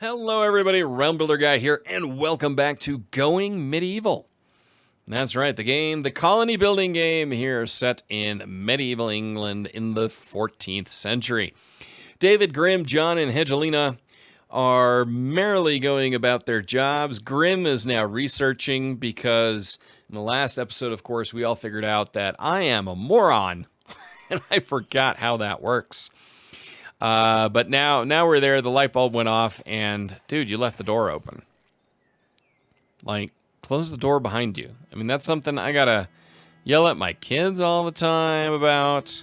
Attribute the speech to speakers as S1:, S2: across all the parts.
S1: Hello everybody, Realmbuilder Guy here, and welcome back to Going Medieval. That's right, the colony building game here set in medieval England in the 14th century. David, Grimm, John, and Hegelina are merrily going about their jobs. Grimm is now researching because in the last episode, of course, we all figured out that I am a moron, and I forgot how that works. But now we're there, the light bulb went off, and dude, you left the door open. Like, close the door behind you. I mean, that's something I gotta yell at my kids all the time about.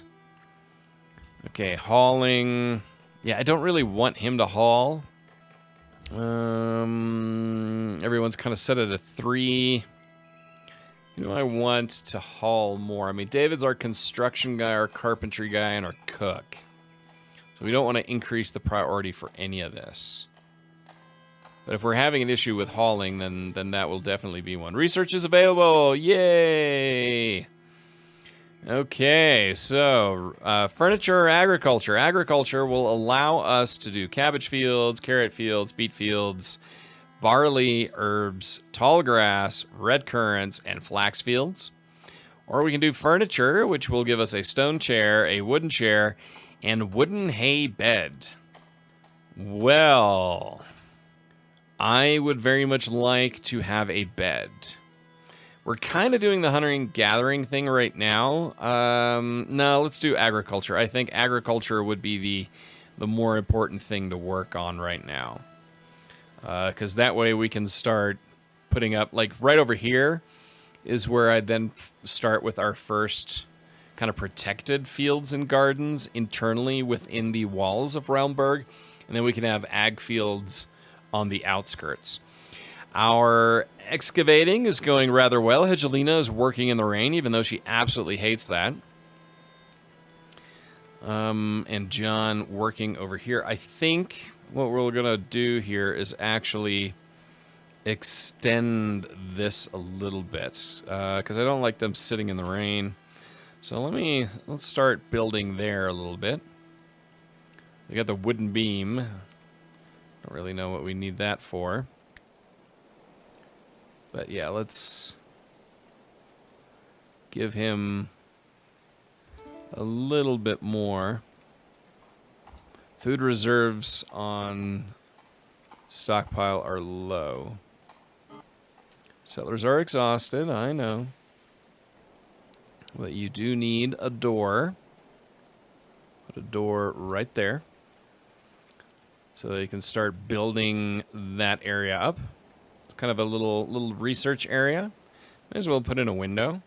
S1: Okay, hauling. Yeah, I don't really want him to haul. Everyone's kind of set at a 3. Who do I want to haul more? I mean, David's our construction guy, our carpentry guy, and our cook. So we don't want to increase the priority for any of this. But if we're having an issue with hauling, then that will definitely be one. Research is available! Yay! Okay, so furniture or agriculture. Agriculture will allow us to do cabbage fields, carrot fields, beet fields, barley, herbs, tall grass, red currants, and flax fields. Or we can do furniture, which will give us a stone chair, a wooden chair, and wooden hay bed. Well, I would very much like to have a bed. We're kind of doing the hunting gathering thing right now. No, let's do agriculture. I think agriculture would be the more important thing to work on right now. Because that way we can start putting up, like right over here is where I then start with our first kind of protected fields and gardens internally within the walls of Realmburg, and then we can have ag fields on the outskirts. Our excavating is going rather well. Hegelina is working in the rain, even though she absolutely hates that. And John working over here. I think what we're going to do here is actually extend this a little bit, because I don't like them sitting in the rain. So let's start building there a little bit. We got the wooden beam. Don't really know what we need that for. But yeah, let's give him a little bit more. Food reserves on stockpile are low. Settlers are exhausted, I know. But you do need a door. Put a door right there. So that you can start building that area up. It's kind of a little research area. May as well put in a window.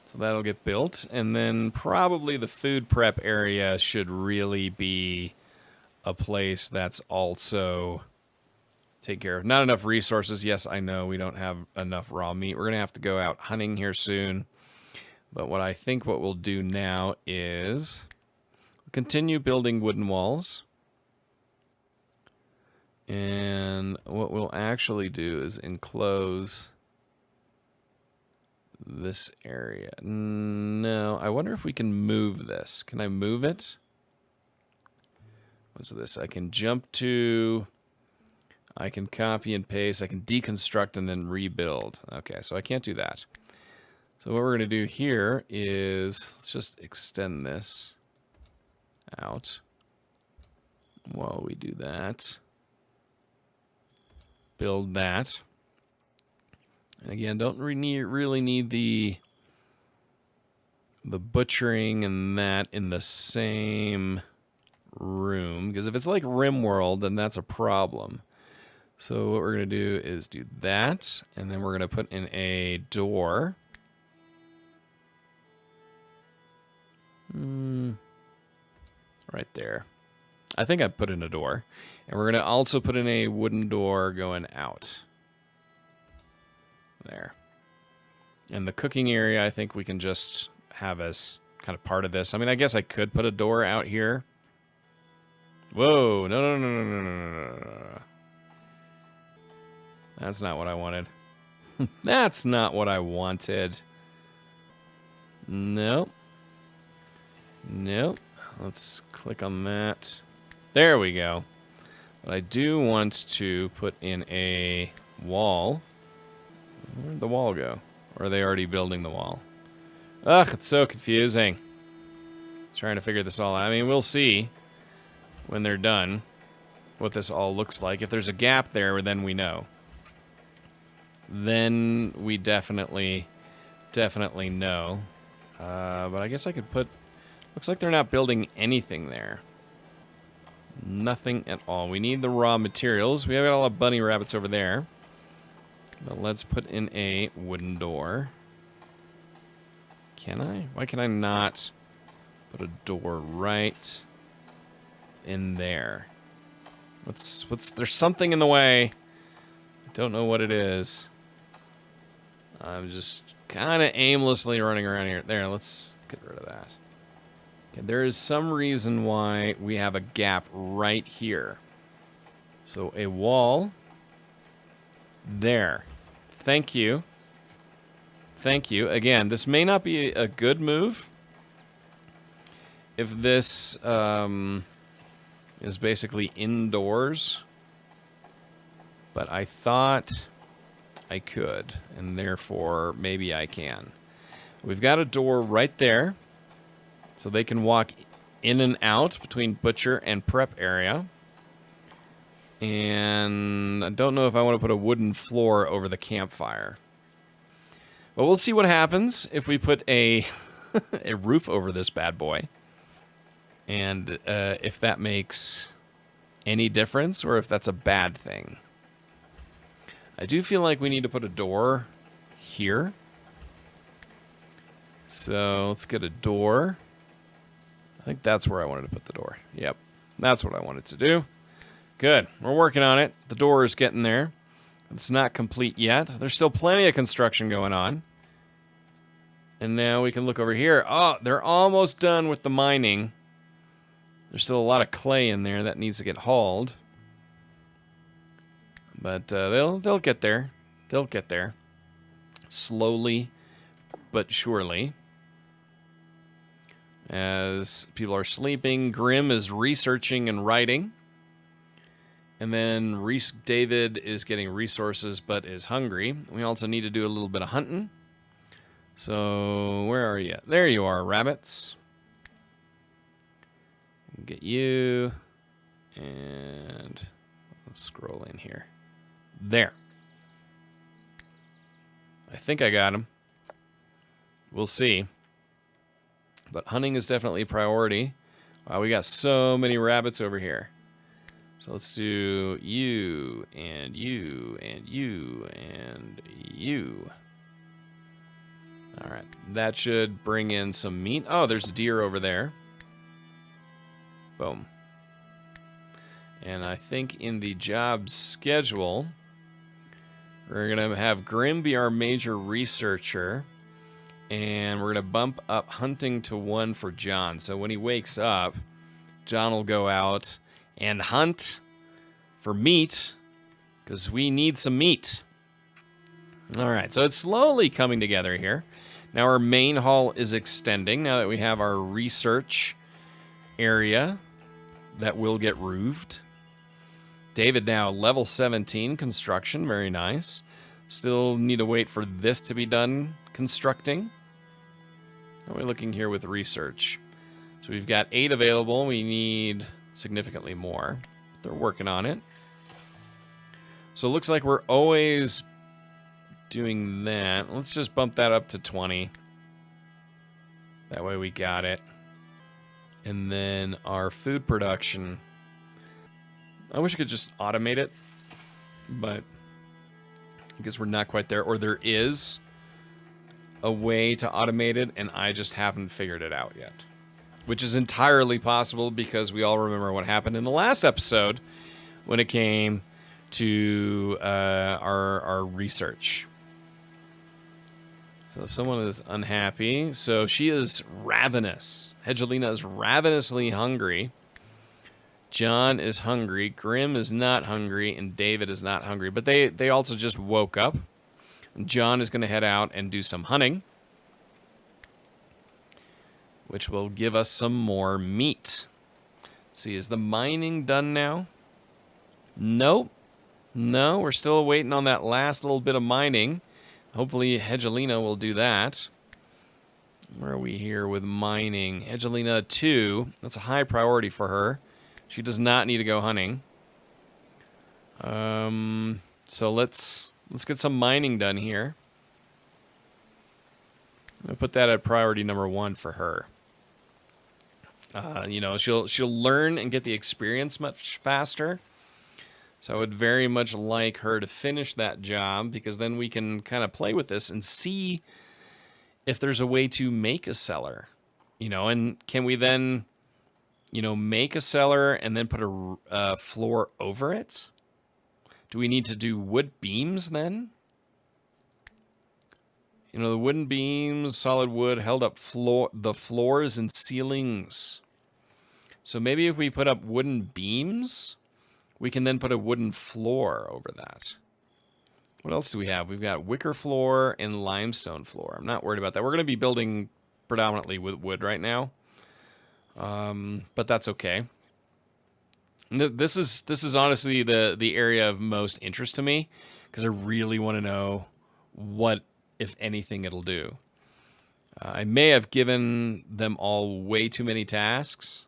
S1: So that'll get built. And then probably the food prep area should really be a place that's also taken care of. Not enough resources. Yes, I know we don't have enough raw meat. We're going to have to go out hunting here soon. But what I think what we'll do now is continue building wooden walls. And what we'll actually do is enclose this area. No, I wonder if we can move this. Can I move it? What's this? I can jump to, I can copy and paste, I can deconstruct and then rebuild. Okay, so I can't do that. So what we're going to do here is, let's just extend this out while we do that. Build that. And again, don't really need the butchering and that in the same room, because if it's like RimWorld, then that's a problem. So what we're going to do is do that, and then we're going to put in a door. Right there. I think I put in a door. And we're going to also put in a wooden door going out. There. And the cooking area, I think we can just have as kind of part of this. I mean, I guess I could put a door out here. Whoa, no. That's not what I wanted. That's not what I wanted. Nope. Nope. Let's click on that. There we go. But I do want to put in a wall. Where'd the wall go? Or are they already building the wall? Ugh, it's so confusing. Trying to figure this all out. I mean, we'll see when they're done what this all looks like. If there's a gap there, then we know. Then we definitely know. But I guess I could put... Looks like they're not building anything there. Nothing at all. We need the raw materials. We have all the bunny rabbits over there. But let's put in a wooden door. Can I? Why can I not put a door right in there? There's something in the way. I don't know what it is. I'm just kind of aimlessly running around here. There, let's get rid of that. Okay, there is some reason why we have a gap right here. So a wall. There. Thank you. Thank you. Again, this may not be a good move. If this is basically indoors. But I thought I could, and therefore maybe I can. We've got a door right there, so they can walk in and out between butcher and prep area. And I don't know if I want to put a wooden floor over the campfire. But we'll see what happens if we put a, a roof over this bad boy. And if that makes any difference or if that's a bad thing. I do feel like we need to put a door here. So let's get a door. I think that's where I wanted to put the door. Yep, that's what I wanted to do. Good, we're working on it. The door is getting there. It's not complete yet. There's still plenty of construction going on. And now we can look over here. Oh, they're almost done with the mining. There's still a lot of clay in there that needs to get hauled. But they'll get there. They'll get there. Slowly but surely. As people are sleeping, Grimm is researching and writing. And then David is getting resources but is hungry. We also need to do a little bit of hunting. So, where are you? There you are, rabbits. Get you. And let's scroll in here. There. I think I got him. We'll see. But hunting is definitely a priority. Wow, we got so many rabbits over here. So let's do you, and you, and you, and you. Alright, that should bring in some meat. Oh, there's a deer over there. Boom. And I think in the job schedule, we're going to have Grimm be our major researcher. And we're going to bump up hunting to 1 for John. So when he wakes up, John will go out and hunt for meat. Because we need some meat. Alright, so it's slowly coming together here. Now our main hall is extending. Now that we have our research area that will get roofed. David now level 17 construction. Very nice. Still need to wait for this to be done constructing. How are we looking here with research? So we've got 8 available. We need significantly more. They're working on it. So it looks like we're always doing that. Let's just bump that up to 20. That way we got it. And then our food production. I wish I could just automate it, but I guess we're not quite there. Or there is a way to automate it, and I just haven't figured it out yet. Which is entirely possible because we all remember what happened in the last episode when it came to our research. So someone is unhappy. So she is ravenous. Hedgelina is ravenously hungry. John is hungry. Grimm is not hungry. And David is not hungry. But they also just woke up. John is going to head out and do some hunting, which will give us some more meat. Let's see, is the mining done now? Nope. No, we're still waiting on that last little bit of mining. Hopefully Hedgelina will do that. Where are we here with mining? Hedgelina 2. That's a high priority for her. She does not need to go hunting. So let's get some mining done here. I'm gonna put that at priority number 1 for her. You know, she'll learn and get the experience much faster. So I would very much like her to finish that job, because then we can kind of play with this and see if there's a way to make a cellar. You know, and can we then, you know, make a cellar and then put a floor over it? Do we need to do wood beams then? You know, the wooden beams, solid wood, held up the floors and ceilings. So maybe if we put up wooden beams, we can then put a wooden floor over that. What else do we have? We've got wicker floor and limestone floor. I'm not worried about that. We're going to be building predominantly with wood right now. But that's okay. This is honestly the area of most interest to me, because I really want to know what, if anything, it'll do. I may have given them all way too many tasks.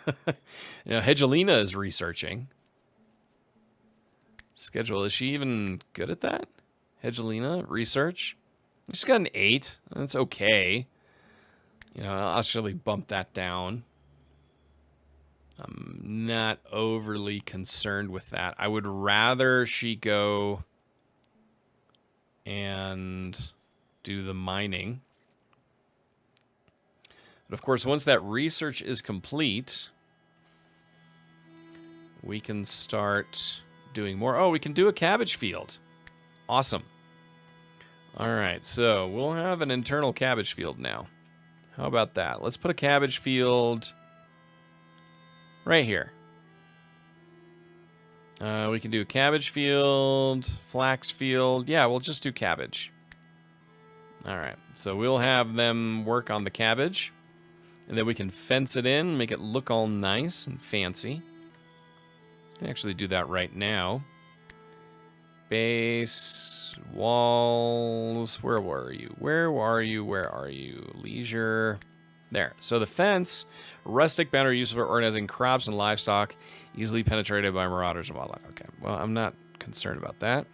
S1: You know, Hedgelina is researching. Schedule. Is she even good at that? Hedgelina, research. She's got an 8. That's okay. You know, I'll actually bump that down. I'm not overly concerned with that. I would rather she go and do the mining. But of course, once that research is complete, we can start doing more. Oh, we can do a cabbage field. Awesome. All right, so we'll have an internal cabbage field now. How about that? Let's put a cabbage field right here. We can do a cabbage field, flax field. Yeah, we'll just do cabbage. All right, so we'll have them work on the cabbage, and then we can fence it in, make it look all nice and fancy. I can actually do that right now. Base, walls, where were you? Where are you? Where are you? Leisure. There. So the fence, rustic boundary used for organizing crops and livestock, easily penetrated by marauders and wildlife. Okay, well, I'm not concerned about that.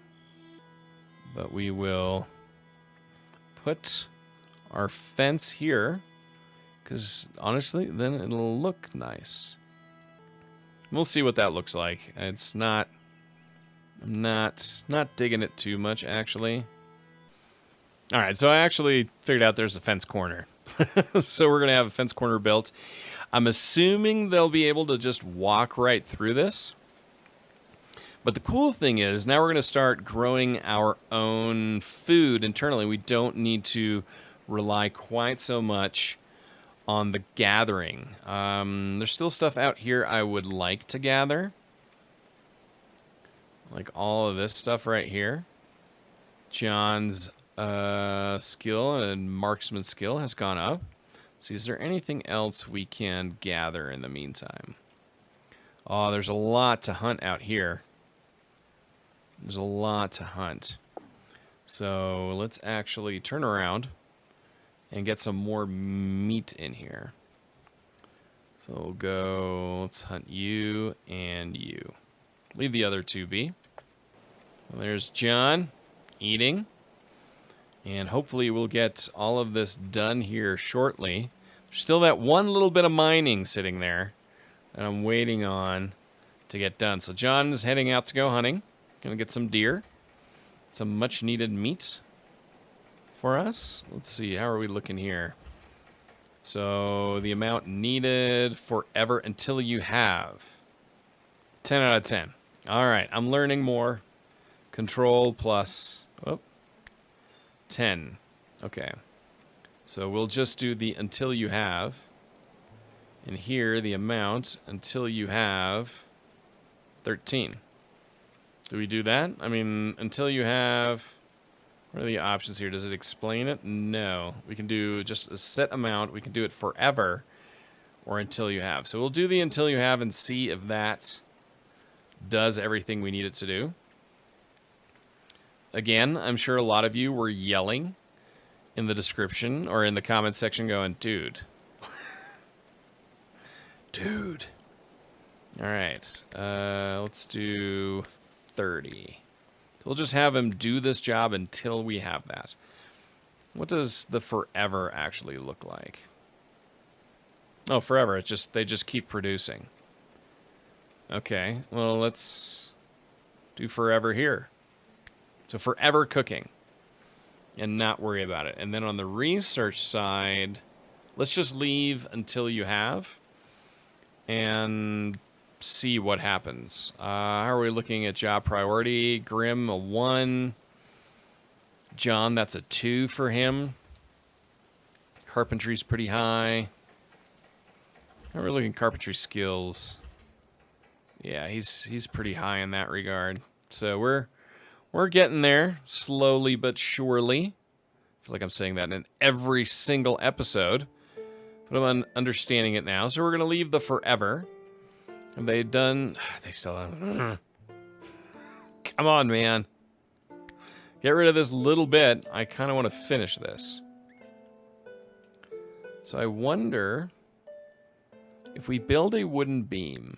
S1: But we will put our fence here, because honestly, then it'll look nice. We'll see what that looks like. It's not... I'm not digging it too much, actually. All right, so I actually figured out there's a fence corner. So we're going to have a fence corner built. I'm assuming they'll be able to just walk right through this. But the cool thing is, now we're going to start growing our own food internally. We don't need to rely quite so much on the gathering. There's still stuff out here I would like to gather. Like all of this stuff right here. John's skill and marksman skill has gone up. Let's see, is there anything else we can gather in the meantime? Oh, there's a lot to hunt out here. There's a lot to hunt. So let's actually turn around and get some more meat in here. So we'll go, let's hunt you and you. Leave the other two be. Well, there's John eating. And hopefully we'll get all of this done here shortly. There's still that one little bit of mining sitting there that I'm waiting on to get done. So John is heading out to go hunting. Gonna get some deer. Some much needed meat for us. Let's see, how are we looking here? So the amount needed forever until you have. 10 out of 10. All right, I'm learning more. Control plus, 10. Okay. So we'll just do the until you have. And here, the amount until you have 13. Do we do that? I mean, until you have... What are the options here? Does it explain it? No. We can do just a set amount. We can do it forever or until you have. So we'll do the until you have and see if that does everything we need it to do. Again, I'm sure a lot of you were yelling in the description or in the comment section going, dude. Dude. All right. Let's do 30. We'll just have him do this job until we have that. What does the forever actually look like? Oh, forever. It's just they just keep producing. Okay. Well, let's do forever here. So forever cooking and not worry about it. And then on the research side, let's just leave until you have and see what happens. How are we looking at job priority? Grim, a 1. John, that's a 2 for him. Carpentry's pretty high. How are we looking at carpentry skills? Yeah, he's pretty high in that regard. So we're getting there, slowly but surely. I feel like I'm saying that in every single episode. But I'm understanding it now. So we're going to leave the forever. Have they done... They still haven't... Come on, man. Get rid of this little bit. I kind of want to finish this. So I wonder if we build a wooden beam...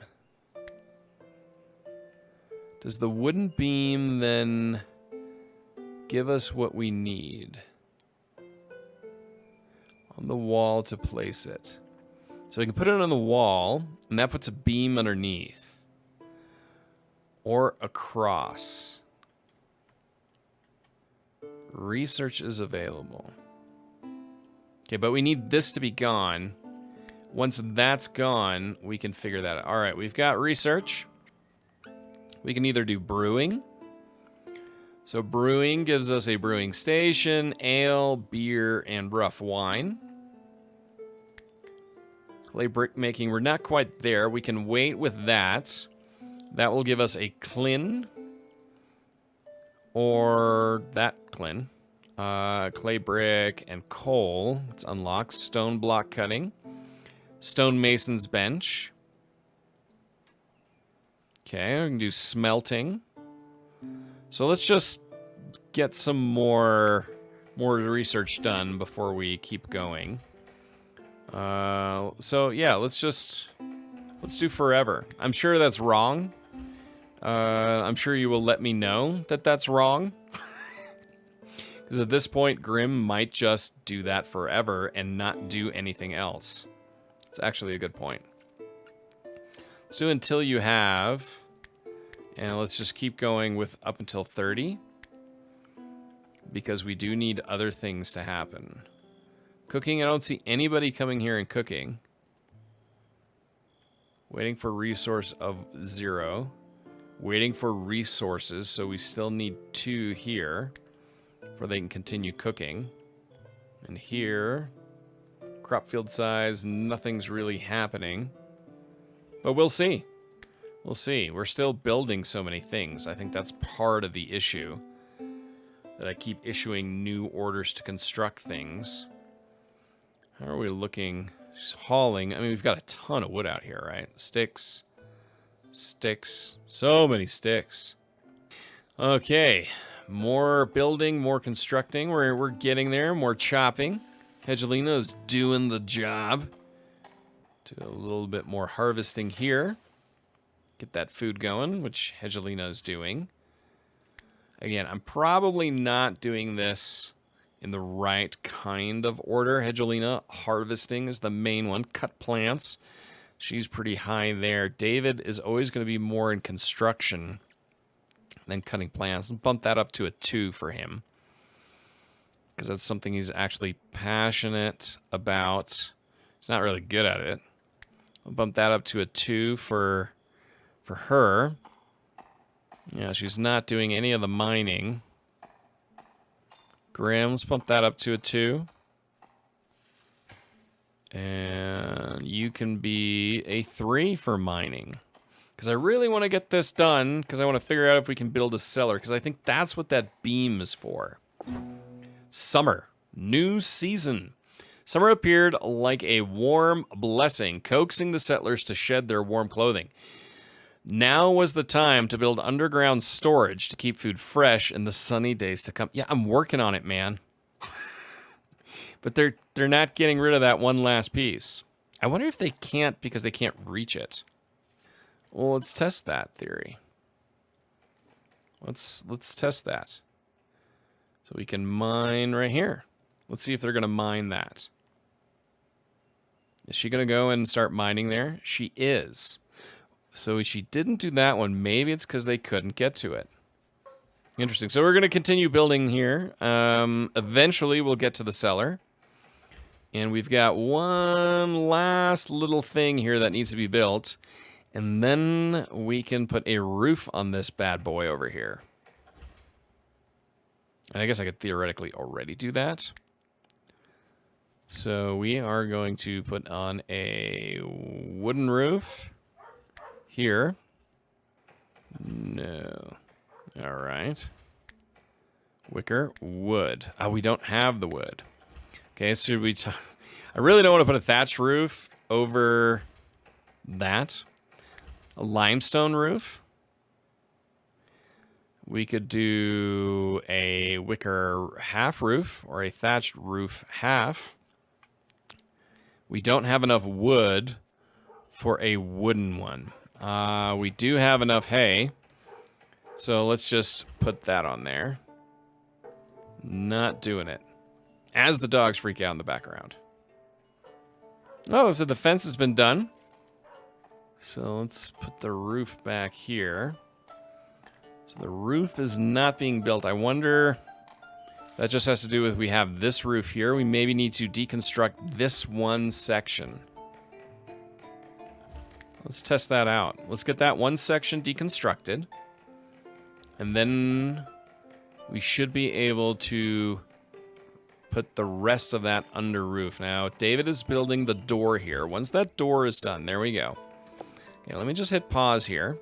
S1: Does the wooden beam then give us what we need on the wall to place it? So we can put it on the wall, and that puts a beam underneath. Or across. Research is available. Okay, but we need this to be gone. Once that's gone, we can figure that out. All right, we've got research. We can either do brewing. So brewing gives us a brewing station, ale, beer, and rough wine. Clay brick making, we're not quite there. We can wait with that. That will give us a clin. Or that clin. Clay brick and coal. Let's unlock. Stone block cutting. Stone mason's bench. Okay, we can do smelting. So let's just get some more research done before we keep going. So yeah, let's do forever. I'm sure that's wrong. I'm sure you will let me know that that's wrong. Because at this point, Grim might just do that forever and not do anything else. It's actually a good point. Let's do until you have, and let's just keep going with up until 30, because we do need other things to happen. Cooking, I don't see anybody coming here and cooking. Waiting for resource of 0. Waiting for resources, so we still need 2 here, before they can continue cooking. And here, crop field size, nothing's really happening. But we'll see. We'll see. We're still building so many things. I think that's part of the issue. That I keep issuing new orders to construct things. How are we looking? Just hauling. I mean, we've got a ton of wood out here, right? Sticks. Sticks. So many sticks. Okay. More building, more constructing. We're getting there. More chopping. Hedgelina is doing the job. Do a little bit more harvesting here. Get that food going, which Hedgelina is doing. Again, I'm probably not doing this in the right kind of order. Hedgelina, harvesting is the main one. Cut plants. She's pretty high there. David is always going to be more in construction than cutting plants. I'll bump that up to a 2 for him, because that's something he's actually passionate about. He's not really good at it. I'll bump that up to a 2 for her. Yeah, she's not doing any of the mining. Grimm's bump that up to a 2. And you can be a 3 for mining. Because I really want to get this done, because I want to figure out if we can build a cellar, because I think that's what that beam is for. Summer. New season. Summer appeared like a warm blessing, coaxing the settlers to shed their warm clothing. Now was the time to build underground storage to keep food fresh in the sunny days to come. Yeah, I'm working on it, man. But they're not getting rid of that one last piece. I wonder if they can't because they can't reach it. Well, let's test that theory. Let's test that. So we can mine right here. Let's see if they're going to mine that. Is she going to go and start mining there? She is. So she didn't do that one. Maybe it's because they couldn't get to it. Interesting. So we're going to continue building here. Eventually, we'll get to the cellar. And we've got one last little thing here that needs to be built. And then we can put a roof on this bad boy over here. And I guess I could theoretically already do that. So we are going to put on a wooden roof here. No. All right. Wicker, wood. Oh, we don't have the wood. Okay, so I really don't want to put a thatch roof over that. A limestone roof. We could do a wicker half roof or a thatched roof half. We don't have enough wood for a wooden one. We do have enough hay. So let's just put that on there. Not doing it. As the dogs freak out in the background. Oh, so the fence has been done. So let's put the roof back here. So the roof is not being built. I wonder, that just has to do with we have this roof here. We maybe need to deconstruct this one section. Let's test that out. Let's get that one section deconstructed. And then we should be able to put the rest of that under roof. Now, David is building the door here. Once that door is done, there we go. Okay, let me just hit pause here.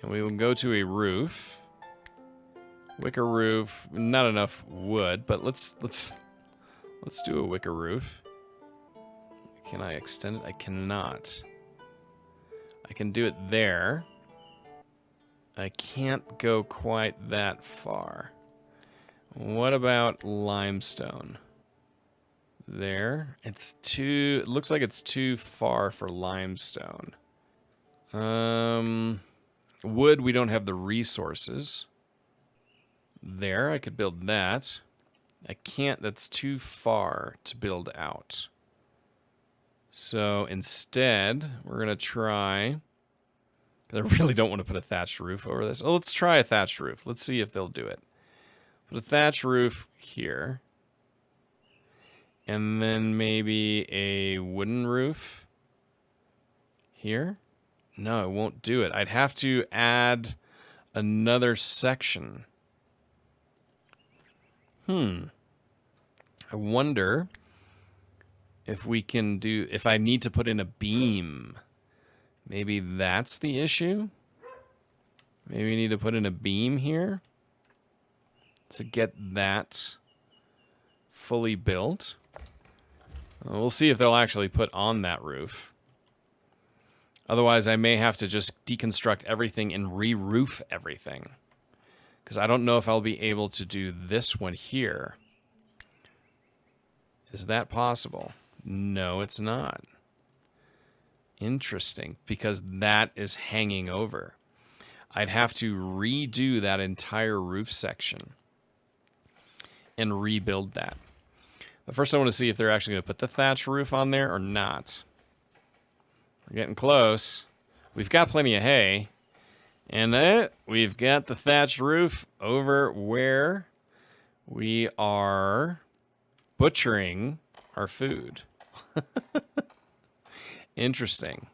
S1: And we will go to a roof. Wicker roof. Not enough wood, but let's do a wicker roof. Can I extend it? I cannot. I can do it there. I can't go quite that far. What about limestone? There. It's too... It looks like it's too far for limestone. Wood, we don't have the resources. There, I could build that. I can't, that's too far to build out. So instead, we're going to try... I really don't want to put a thatched roof over this. Oh, let's try a thatched roof. Let's see if they'll do it. Put a thatched roof here. And then maybe a wooden roof here. No, it won't do it. I'd have to add another section. I wonder if we can do... If I need to put in a beam... Maybe that's the issue? Maybe we need to put in a beam here to get that fully built. We'll see if they'll actually put on that roof. Otherwise, I may have to just deconstruct everything and re-roof everything. Because I don't know if I'll be able to do this one here. Is that possible? No, it's not. Interesting, because that is hanging over. I'd have to redo that entire roof section and rebuild that. But first I want to see if they're actually going to put the thatch roof on there or not. We're getting close. We've got plenty of hay. And we've got the thatched roof over where we are butchering our food. Interesting.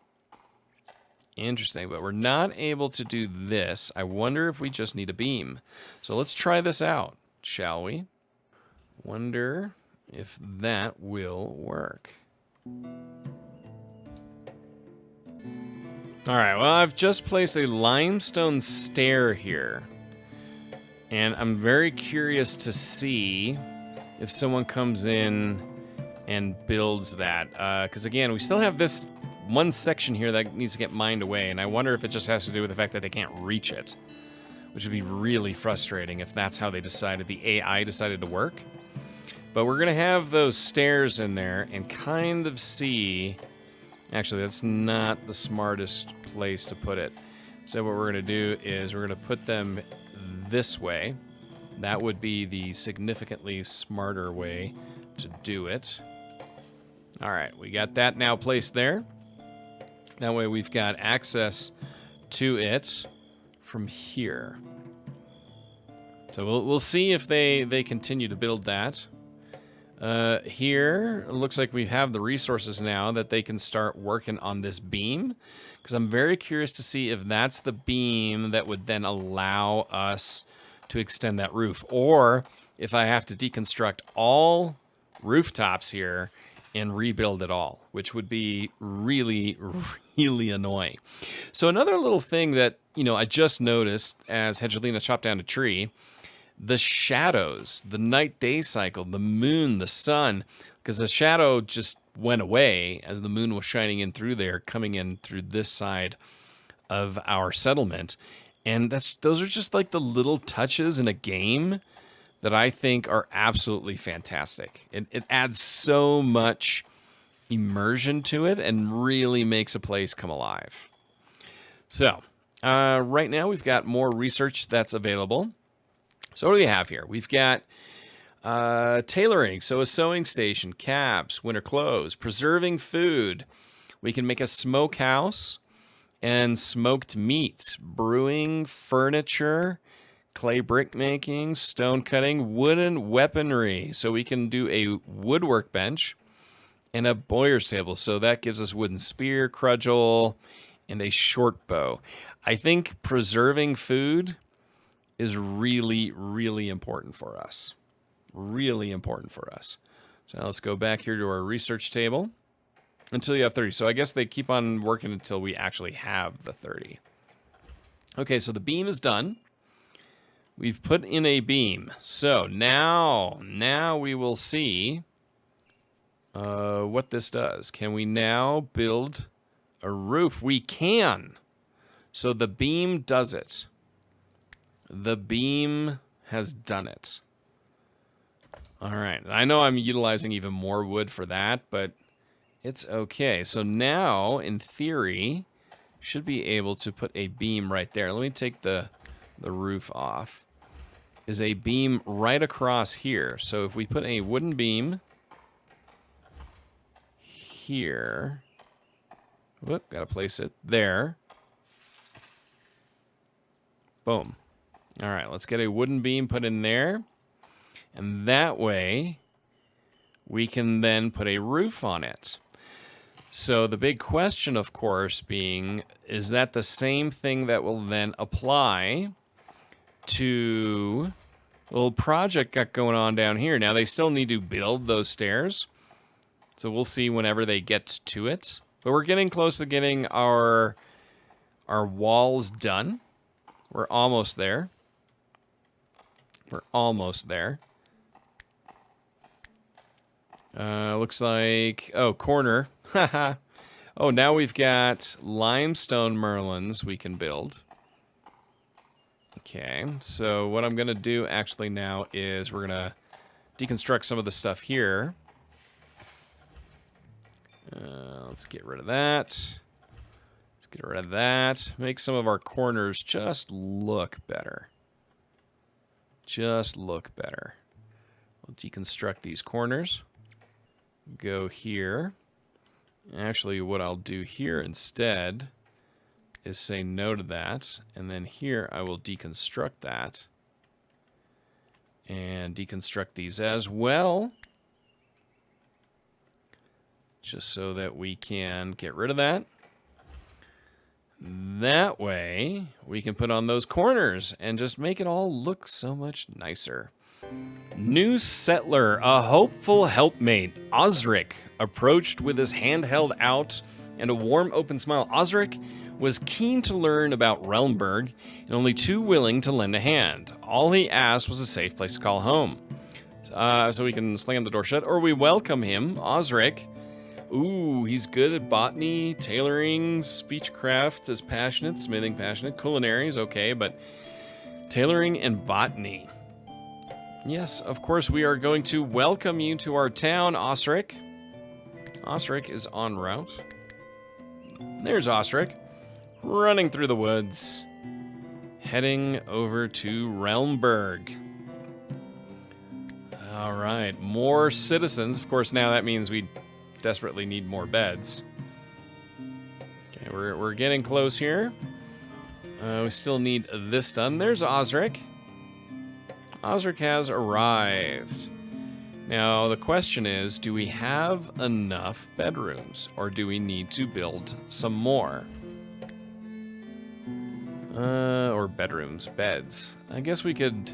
S1: Interesting, but we're not able to do this. I wonder if we just need a beam. So let's try this out, shall we? Wonder if that will work. All right, well, I've just placed a limestone stair here. And I'm very curious to see if someone comes in and builds that. Because again, we still have this one section here that needs to get mined away, and I wonder if it just has to do with the fact that they can't reach it, which would be really frustrating if that's how they decided, the AI decided to work. But we're going to have those stairs in there and kind of see... Actually, that's not the smartest place to put it. So what we're going to do is we're going to put them this way. That would be the significantly smarter way to do it. All right, we got that now placed there. That way we've got access to it from here. So we'll see if they continue to build that. Here, it looks like we have the resources now that they can start working on this beam. Because I'm very curious to see if that's the beam that would then allow us to extend that roof. Or if I have to deconstruct all rooftops here and rebuild it all, which would be really, really annoying. So another little thing that, you know, I just noticed as Hedgelina chopped down a tree, the shadows, the night-day cycle, the moon, the sun, because the shadow just went away as the moon was shining in through there, coming in through this side of our settlement. And those are just like the little touches in a game that I think are absolutely fantastic. It adds so much immersion to it and really makes a place come alive. So, right now we've got more research that's available. So what do we have here? We've got tailoring, so a sewing station, caps, winter clothes, preserving food. We can make a smokehouse and smoked meat, brewing, furniture, clay brick making, stone cutting, wooden weaponry. So we can do a woodwork bench and a bowyer's table. So that gives us wooden spear, cudgel, and a short bow. I think preserving food is really, really important for us. Really important for us. So now let's go back here to our research table until you have 30. So I guess they keep on working until we actually have the 30. Okay, so the beam is done. We've put in a beam. So now we will see what this does. Can we now build a roof? We can. So the beam does it. The beam has done it. All right. I know I'm utilizing even more wood for that, but it's okay. So now, in theory, should be able to put a beam right there. Let me take the roof off. Is a beam right across here. So if we put a wooden beam here, whoop, gotta place it there. Boom. All right, let's get a wooden beam put in there. And that way, we can then put a roof on it. So the big question, of course, being, is that the same thing that will then apply to a little project got going on down here? Now, they still need to build those stairs. So we'll see whenever they get to it. But we're getting close to getting our walls done. We're almost there. We're almost there. Looks like... Oh, corner. Haha. Oh, now we've got limestone merlins we can build. Okay, so what I'm going to do actually now is we're going to deconstruct some of the stuff here. Let's get rid of that. Let's get rid of that. Make some of our corners just look better. Just look better. We'll deconstruct these corners. Go here. Actually, what I'll do here instead is say no to that. And then here I will deconstruct that. And deconstruct these as well. Just so that we can get rid of that. That way, we can put on those corners and just make it all look so much nicer. New settler, a hopeful helpmate, Osric, approached with his hand held out and a warm, open smile. Osric was keen to learn about Realmburg and only too willing to lend a hand. All he asked was a safe place to call home. So we can slam the door shut, or we welcome him. Osric Ooh, he's good at botany, tailoring, speechcraft is passionate, smithing passionate, culinary is okay, but tailoring and botany. Yes, of course, we are going to welcome you to our town, Osric. Osric is en route. There's Osric, running through the woods, heading over to Realmburg. All right, more citizens. Of course, now that means we desperately need more beds. Okay, we're getting close here. We still need this done. There's Osric. Osric has arrived. Now, the question is, do we have enough bedrooms, or do we need to build some more? Or bedrooms, beds. I guess we could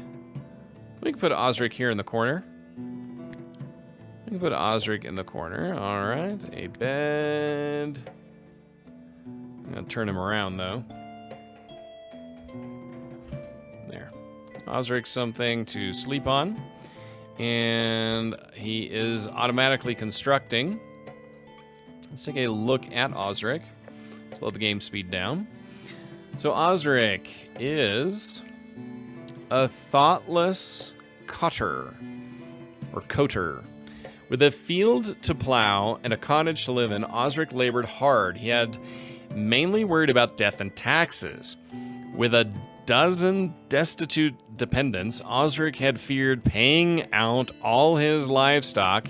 S1: put Osric here in the corner. We can put Osric in the corner. All right, a bed. I'm gonna turn him around though. There. Osric, something to sleep on. And he is automatically constructing. Let's take a look at Osric. Slow the game speed down. So Osric is a thoughtless cutter, or coter. With a field to plow and a cottage to live in, Osric labored hard. He had mainly worried about death and taxes. With a dozen destitute dependents, Osric had feared paying out all his livestock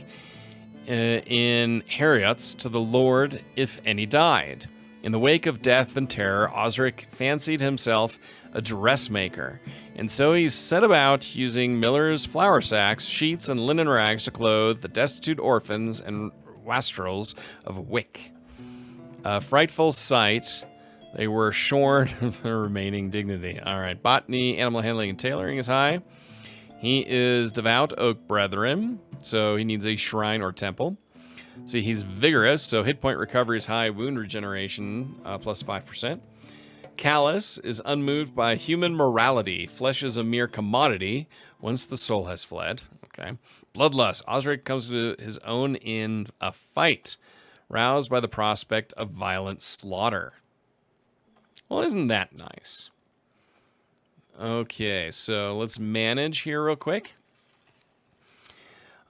S1: in Harriots to the Lord if any died. In the wake of death and terror, Osric fancied himself a dressmaker, and so he set about using miller's flour sacks, sheets, and linen rags to clothe the destitute orphans and wastrels of Wick. A frightful sight, they were shorn of their remaining dignity. All right, botany, animal handling, and tailoring is high. He is devout oak brethren, so he needs a shrine or temple. See, he's vigorous, so hit point recovery is high, wound regeneration plus 5%. Callous is unmoved by human morality. Flesh is a mere commodity once the soul has fled. Okay. Bloodlust. Osric comes to his own in a fight, roused by the prospect of violent slaughter. Well, isn't that nice? Okay, so let's manage here real quick.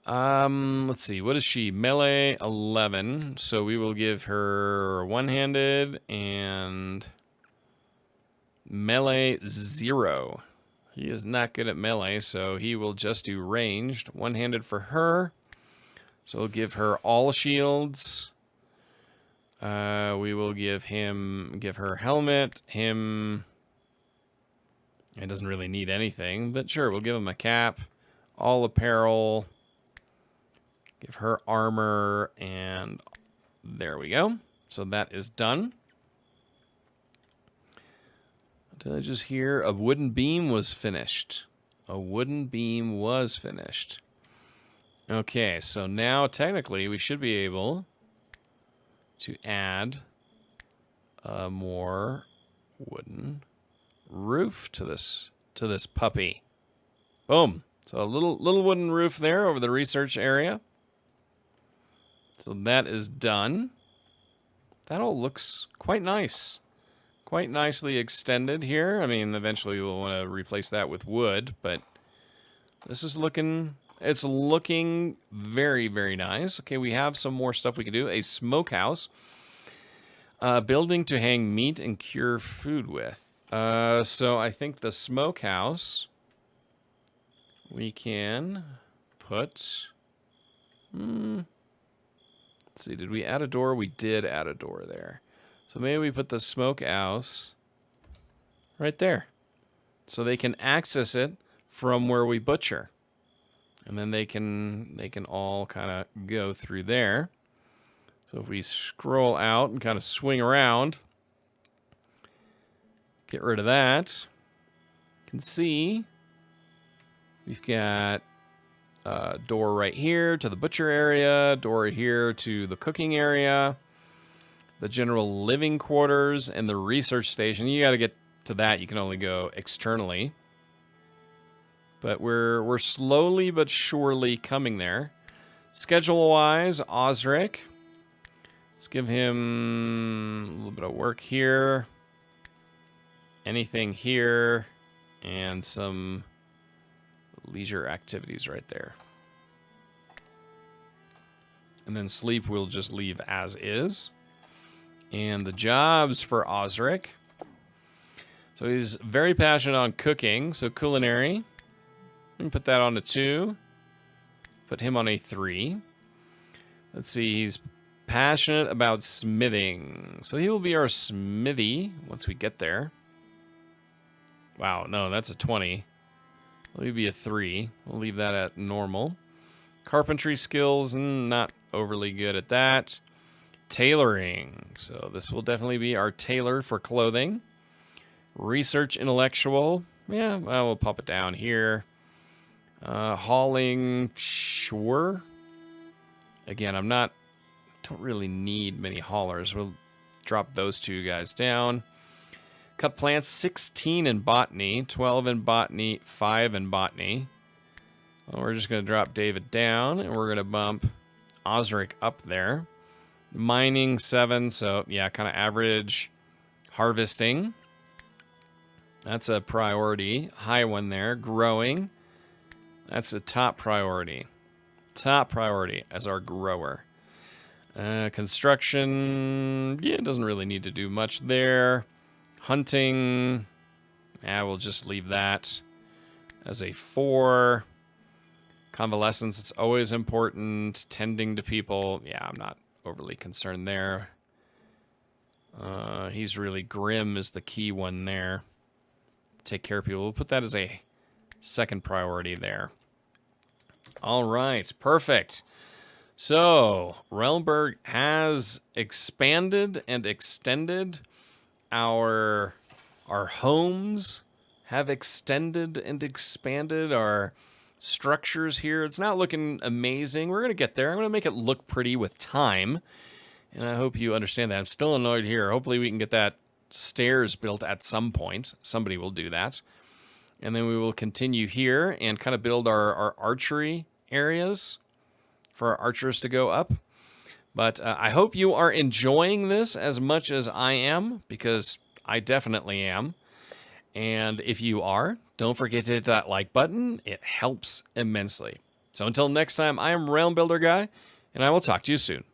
S1: Let's see. What is she? Melee 11. So we will give her one-handed and melee 0. He is not good at melee, so he will just do ranged. One-handed for her. So we'll give her all shields. We will give her helmet. He doesn't really need anything, but sure, we'll give him a cap, all apparel. Give her armor, and there we go. So that is done. Did I just hear a wooden beam was finished? A wooden beam was finished. Okay, so now technically we should be able to add a more wooden roof to this puppy. Boom. So a little wooden roof there over the research area. So that is done. That all looks quite nice. Quite nicely extended here. I mean, eventually we'll want to replace that with wood, but this is looking very, very nice. Okay, we have some more stuff we can do. A smokehouse. Building to hang meat and cure food with. So I think the smokehouse we can put... Let's see, did we add a door? We did add a door there. So maybe we put the smokehouse right there. So they can access it from where we butcher. And then they can all kind of go through there. So if we scroll out and kind of swing around, get rid of that, you can see we've got a door right here to the butcher area, door here to the cooking area, the general living quarters, and the research station. You got to get to that. You can only go externally. But we're slowly but surely coming there. Schedule-wise, Osric Let's give him a little bit of work here. Anything here. And some leisure activities right there. And then sleep we'll just leave as is. And the jobs for Osric. So he's very passionate on cooking. So culinary. We can put that on a 2. Put him on a 3. Let's see, he's passionate about smithing. So he will be our smithy once we get there. Wow, no, that's a 20. Let me be a 3. We'll leave that at normal. Carpentry skills, not overly good at that. Tailoring. So this will definitely be our tailor for clothing. Research intellectual. Yeah, well, we'll pop it down here. Hauling, sure. Again, don't really need many haulers. We'll drop those 2 guys down. Cut plants, 16 in botany, 12 in botany, 5 in botany. Well, we're just going to drop David down, and we're going to bump Osric up there. Mining, 7, so yeah, kind of average. Harvesting. That's a priority. High one there. Growing. That's a top priority. Top priority as our grower. Construction, yeah, it doesn't really need to do much there. Hunting, yeah, we'll just leave that as a 4. Convalescence, it's always important. Tending to people, yeah, I'm not overly concerned there. He's really grim is the key one there. Take care of people. We'll put that as a 2nd priority there. All right, perfect. So, Realmburg has expanded and extended. Our homes have extended and expanded. Our structures here, it's not looking amazing. We're going to get there. I'm going to make it look pretty with time. And I hope you understand that. I'm still annoyed here. Hopefully we can get that stairs built at some point. Somebody will do that. And then we will continue here and kind of build our archery areas for our archers to go up. But I hope you are enjoying this as much as I am, because I definitely am. And if you are, don't forget to hit that like button. It helps immensely. So until next time, I am Realm Builder Guy, and I will talk to you soon.